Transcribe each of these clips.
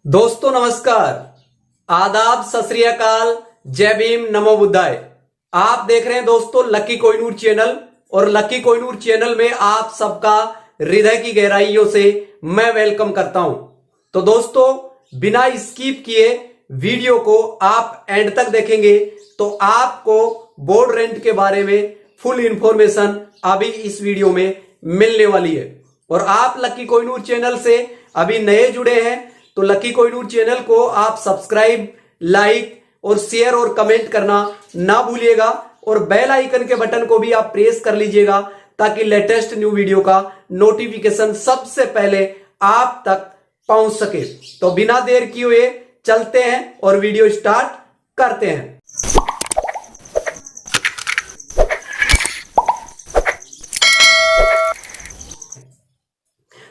दोस्तों नमस्कार, आदाब, सत श्री अकाल, जय भीम, नमो बुद्धाय। आप देख रहे हैं दोस्तों लकी कोहिनूर चैनल और लकी कोहिनूर चैनल में आप सबका हृदय की गहराइयों से मैं वेलकम करता हूं। तो दोस्तों बिना स्किप किए वीडियो को आप एंड तक देखेंगे तो आपको बोर्ड रेंट के बारे में फुल इंफॉर्मेशन अभी इस वीडियो में मिलने वाली है। और आप लकी कोहिनूर चैनल से अभी नए जुड़े हैं तो लकी कोहिनूर चैनल को आप सब्सक्राइब, लाइक और शेयर और कमेंट करना ना भूलिएगा और बेल आइकन के बटन को भी आप प्रेस कर लीजिएगा ताकि लेटेस्ट न्यू वीडियो का नोटिफिकेशन सबसे पहले आप तक पहुंच सके। तो बिना देर किए हुए चलते हैं और वीडियो स्टार्ट करते हैं।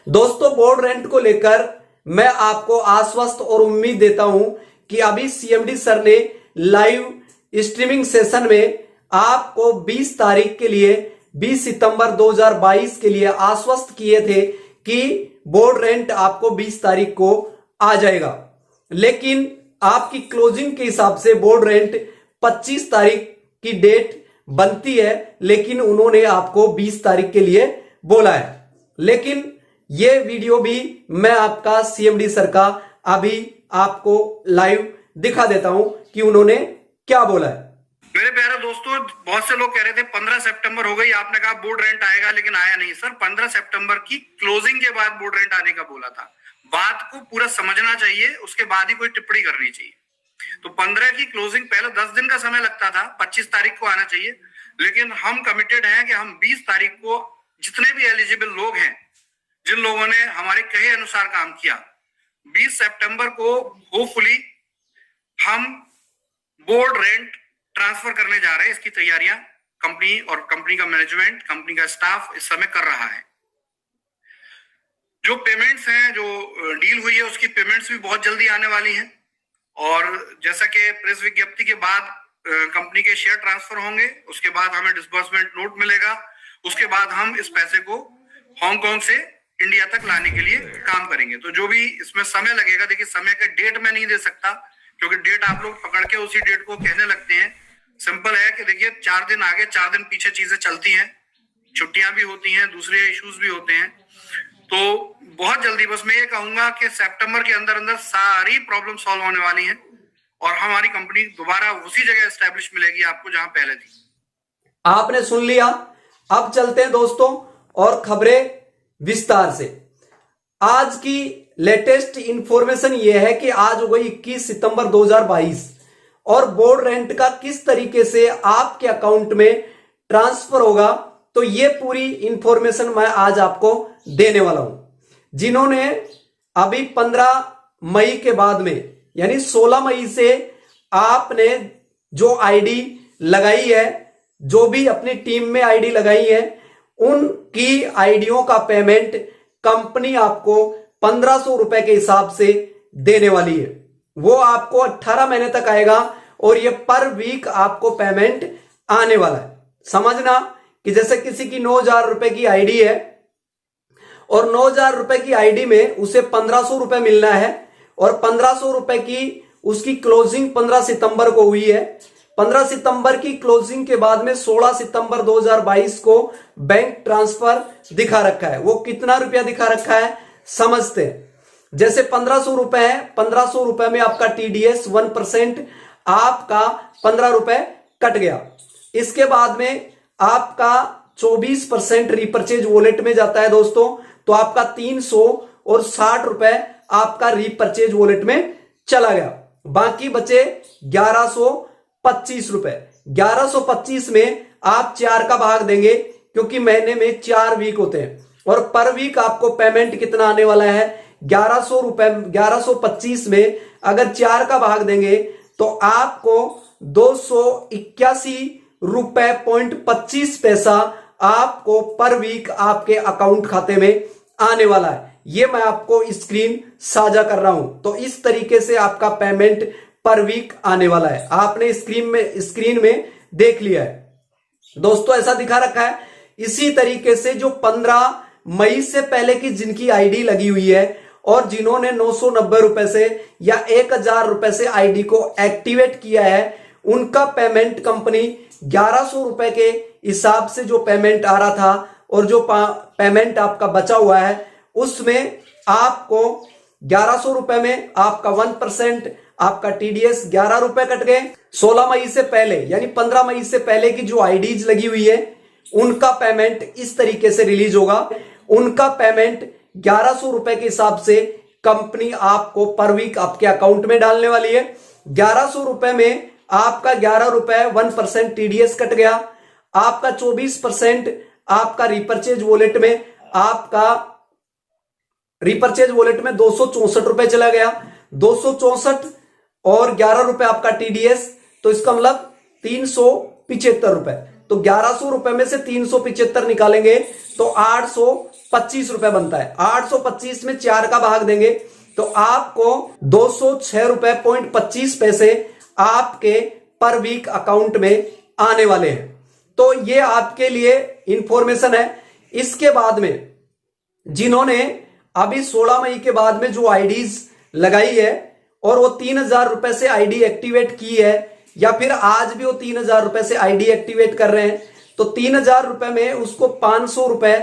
दोस्तों बोर्ड रेंट को लेकर मैं आपको आश्वस्त और उम्मीद देता हूं कि अभी सीएमडी सर ने लाइव स्ट्रीमिंग सेशन में आपको 20 तारीख के लिए 20 सितंबर 2022 के लिए आश्वस्त किए थे कि बोर्ड रेंट आपको 20 तारीख को आ जाएगा। लेकिन आपकी क्लोजिंग के हिसाब से बोर्ड रेंट 25 तारीख की डेट बनती है, लेकिन उन्होंने आपको 20 तारीख के लिए बोला है। लेकिन ये वीडियो भी मैं आपका सीएमडी सर का अभी आपको लाइव दिखा देता हूं कि उन्होंने क्या बोला है। मेरे प्यारे दोस्तों, बहुत से लोग कह रहे थे 15 सितंबर हो गई, आपने कहा बोर्ड रेंट आएगा, लेकिन आया नहीं। सर 15 सितंबर की क्लोजिंग के बाद बोर्ड रेंट आने का बोला था। बात को पूरा समझना चाहिए, उसके बाद ही कोई टिप्पणी करनी चाहिए। तो 15 की क्लोजिंग, पहले 10 दिन का समय लगता था, 25 तारीख को आना चाहिए, लेकिन हम कमिटेड हैं कि हम 20 तारीख को जितने भी एलिजिबल लोग हैं, जिन लोगों ने हमारे कहे अनुसार काम किया, 20 सितंबर को होपफुली हम बोर्ड रेंट ट्रांसफर करने जा रहे हैं। इसकी तैयारियां कंपनी और कंपनी का मैनेजमेंट, कंपनी का स्टाफ इस समय कर रहा है। जो पेमेंट्स हैं, जो डील हुई है, उसकी पेमेंट्स भी बहुत जल्दी आने वाली हैं। और जैसा कि प्रेस विज्ञप्ति के बाद कंपनी के शेयर ट्रांसफर होंगे, उसके बाद हमें डिस्बर्समेंट नोट मिलेगा, उसके बाद हम इस पैसे को हांगकांग से इंडिया तक लाने के लिए काम करेंगे। तो जो भी इसमें समय लगेगा, देखिए समय का डेट मैं नहीं दे सकता क्योंकि डेट आप लोग पकड़ के उसी डेट को कहने लगते हैं। सिंपल है कि देखिए 4 दिन आगे 4 दिन पीछे चीजें चलती हैं, छुट्टियां भी होती हैं, दूसरे इश्यूज भी होते हैं। तो बहुत जल्दी बस मैं ये कहूंगा कि सितंबर के अंदर अंदर सारी प्रॉब्लम सॉल्व होने वाली हैं और हमारी कंपनी दोबारा उसी जगह एस्टेब्लिश मिलेगी आपको जहां पहले थी। आपने सुन लिया। अब चलते हैं दोस्तों और खबरें विस्तार से। आज की लेटेस्ट इंफॉर्मेशन यह है कि आज हो गई 21 सितंबर 2022 और बोर्ड रेंट का किस तरीके से आपके अकाउंट में ट्रांसफर होगा, तो ये पूरी इंफॉर्मेशन मैं आज आपको देने वाला हूं। जिन्होंने अभी 15 मई के बाद में यानी 16 मई से आपने जो आईडी लगाई है, जो भी अपनी टीम में आईडी लगाई है, उनकी आईडियों का पेमेंट कंपनी आपको 1500 रुपए के हिसाब से देने वाली है। वो आपको 18 महीने तक आएगा और ये पर वीक आपको पेमेंट आने वाला है। समझना कि जैसे किसी की 9000 रुपए की आईडी है और 9000 रुपए की आईडी में उसे 1500 रुपए मिलना है और 1500 रुपए की उसकी क्लोजिंग 15 सितंबर को हुई है। 15 सितंबर की क्लोजिंग के बाद में 16 सितंबर 2022 को बैंक ट्रांसफर दिखा रखा है। वो कितना रुपया दिखा रखा है समझते हैं। जैसे 1500 रुपए है, 1500 रुपए में आपका टीडीएस 1% आपका 15 रुपए कट गया। इसके बाद में आपका 24% रीपर्चेज वॉलेट में जाता है दोस्तों, तो आपका 360 रुपए आपका रीपर्चेज वॉलेट में चला गया। बाकी बचे 1125 रुपए। 1125 में आप 4 का भाग देंगे क्योंकि महीने में 4 वीक होते हैं और पर वीक आपको पेमेंट कितना आने वाला है 1100 रुपए। 1125 में अगर 4 का भाग देंगे तो आपको 281 रुपए .25 आपको पर वीक आपके अकाउंट खाते में आने वाला है। ये मैं आपको स्क्रीन साझा कर रहा हूं। तो इस तरीके से आपका पेमेंट पर वीक आने वाला है। आपने स्क्रीन में देख लिया है दोस्तों, ऐसा दिखा रखा है। इसी तरीके से जो 15 मई से पहले की जिनकी आईडी लगी हुई है और जिन्होंने 990 रुपए से या 1000 रुपए से आईडी को एक्टिवेट किया है, उनका पेमेंट कंपनी 1100 रुपए के हिसाब से जो पेमेंट आ रहा था और जो पेमेंट आपका बचा हुआ है, उसमें आपको 1100 रुपए में आपका 1% आपका टीडीएस 11 रुपए कट गए। 16 मई से पहले यानी 15 मई से पहले की जो आईडीज लगी हुई है, उनका पेमेंट इस तरीके से रिलीज होगा। उनका पेमेंट 1100 रुपए के हिसाब से कंपनी आपको पर वीक आपके अकाउंट में डालने वाली है। 1100 रुपए में आपका 11 रुपए 1% टीडीएस कट गया। आपका 24% आपका रिपर्चेज वॉलेट में, आपका रिपर्चेज वॉलेट में 264 रुपए चला गया। 264 और 11 रुपए आपका टीडीएस, तो इसका मतलब 375 रुपए। तो 1100 रुपए में से 375 निकालेंगे तो 825 रुपए बनता है। 825 में 4 का भाग देंगे तो आपको 206 रुपए 25 पैसे आपके पर वीक अकाउंट में आने वाले हैं। तो ये आपके लिए इंफॉर्मेशन है। इसके बाद में जिन्होंने अभी 16 मई के बाद में जो आईडीज लगाई है और वो 3000 रुपए से आईडी एक्टिवेट की है, या फिर आज भी वो 3000 रुपए से आईडी एक्टिवेट कर रहे हैं, तो 3000 रुपए में उसको 500 रुपए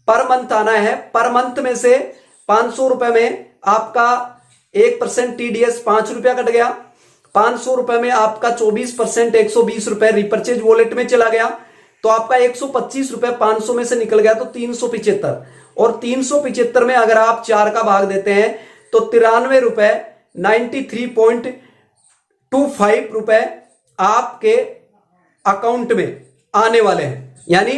पर मंथ आना है। पर मंथ में से 500 रुपए में आपका 1% टीडीएस 5 रुपया कट गया। 500 रुपए में आपका 24% 120 रुपए रिपर्चेज वॉलेट में चला गया, तो आपका 125 रुपए 500 में से निकल गया, तो 375। और 375 में अगर आप 4 का भाग देते हैं तो 93 रुपए 93.25 रुपए आपके अकाउंट में आने वाले हैं, यानी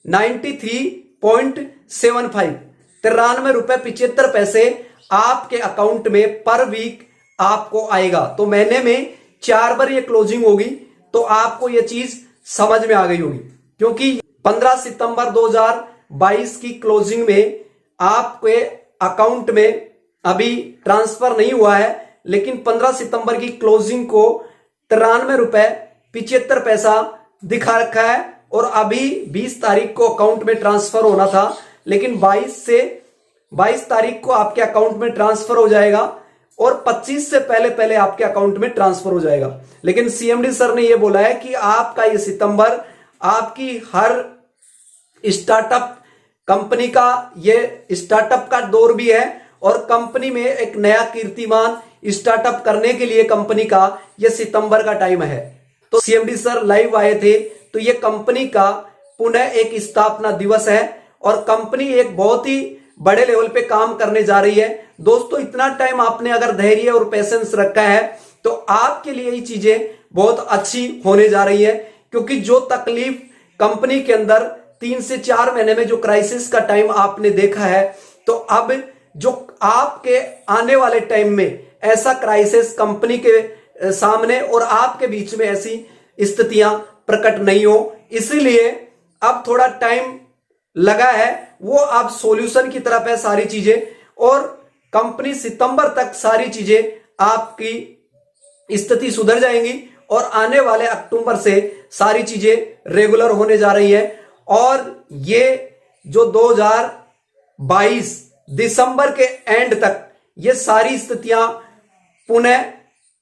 93.75 93 रुपए 75 पैसे आपके अकाउंट में पर वीक आपको आएगा। तो महीने में 4 बार ये क्लोजिंग होगी, तो आपको ये चीज समझ में आ गई होगी, क्योंकि 15 सितंबर 2022 की क्लोजिंग में आपके अकाउंट में अभी ट्रांसफर नहीं हुआ है, लेकिन 15 सितंबर की क्लोजिंग को 93 रुपए 75 पैसा दिखा रखा है। और अभी 20 तारीख को अकाउंट में ट्रांसफर होना था, लेकिन 22 तारीख को आपके अकाउंट में ट्रांसफर हो जाएगा और 25 से पहले आपके अकाउंट में ट्रांसफर हो जाएगा। लेकिन सीएमडी सर ने यह बोला है कि आपका ये सितंबर आपकी हर स्टार्टअप कंपनी का ये स्टार्टअप का दौर भी है, और कंपनी में एक नया कीर्तिमान स्टार्टअप करने के लिए कंपनी का ये सितंबर का टाइम है। तो सीएमडी सर लाइव आए थे, तो ये कंपनी का पुनः एक स्थापना दिवस है और कंपनी एक बहुत ही बड़े लेवल पे काम करने जा रही है। दोस्तों, इतना टाइम आपने अगर धैर्य और पेशेंस रखा है तो आपके लिए ये चीजें बहुत अच्छी होने जा रही है, क्योंकि जो तकलीफ कंपनी के अंदर 3 से 4 महीने में जो क्राइसिस का टाइम आपने देखा है, तो अब जो आपके आने वाले टाइम में ऐसा क्राइसिस कंपनी के सामने और आपके बीच में ऐसी स्थितियां प्रकट नहीं हो, इसीलिए अब थोड़ा टाइम लगा है, वो अब सॉल्यूशन की तरफ है सारी चीजें, और कंपनी सितंबर तक सारी चीजें आपकी स्थिति सुधर जाएंगी और आने वाले अक्टूबर से सारी चीजें रेगुलर होने जा रही है। और ये जो 2022 दिसंबर के एंड तक ये सारी स्थितियां पुनः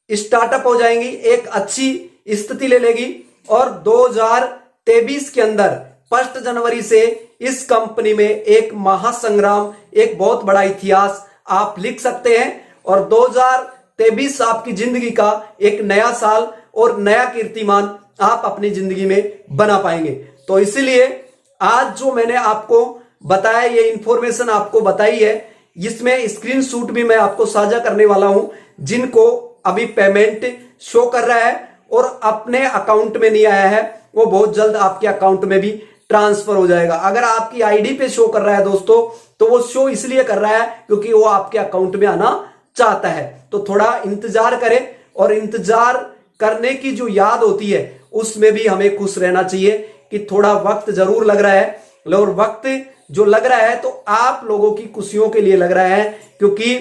स्टार्टअप हो जाएंगी, एक अच्छी स्थिति ले लेगी, और 2023 के अंदर 1 जनवरी से इस कंपनी में एक महासंग्राम, एक बहुत बड़ा इतिहास आप लिख सकते हैं, और 2023 आपकी जिंदगी का एक नया साल और नया कीर्तिमान आप अपनी जिंदगी में बना पाएंगे। तो इसलिए आज जो मैंने आपको बताया, ये इंफॉर्मेशन आपको बताई है, इसमें स्क्रीनशॉट भी मैं आपको साझा करने वाला हूं, जिनको अभी पेमेंट शो कर रहा है और अपने अकाउंट में नहीं आया है, वो बहुत जल्द आपके अकाउंट में भी ट्रांसफर हो जाएगा। अगर आपकी आईडी पे शो कर रहा है दोस्तों, तो वो शो इसलिए कर रहा है क्योंकि वो आपके अकाउंट में आना चाहता है। तो थोड़ा इंतजार करें, और इंतजार करने की जो याद होती है उसमें भी हमें खुश रहना चाहिए कि थोड़ा वक्त जरूर लग रहा है, और वक्त जो लग रहा है तो आप लोगों की खुशियों के लिए लग रहा है, क्योंकि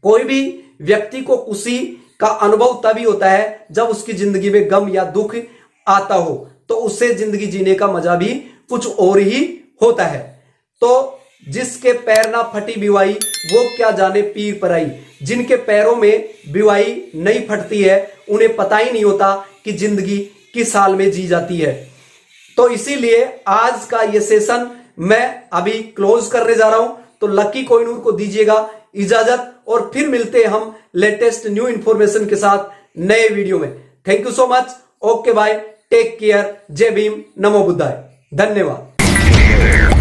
कोई भी व्यक्ति को खुशी का अनुभव तभी होता है जब उसकी जिंदगी में गम या दुख आता हो, तो उससे जिंदगी जीने का मजा भी कुछ और ही होता है। तो जिसके पैर ना फटी बिवाई वो क्या जाने पीर पराई। जिनके पैरों में बिवाई नहीं फटती है उन्हें पता ही नहीं होता कि जिंदगी किस साल में जी जाती है। तो इसीलिए आज का ये सेशन मैं अभी क्लोज करने जा रहा हूं। तो लकी कोहिनूर को दीजिएगा इजाजत और फिर मिलते हैं हम लेटेस्ट न्यू इंफॉर्मेशन के साथ नए वीडियो में। Thank you so much. Okay bye, take care, जय भीम, नमो बुद्धाय, धन्यवाद।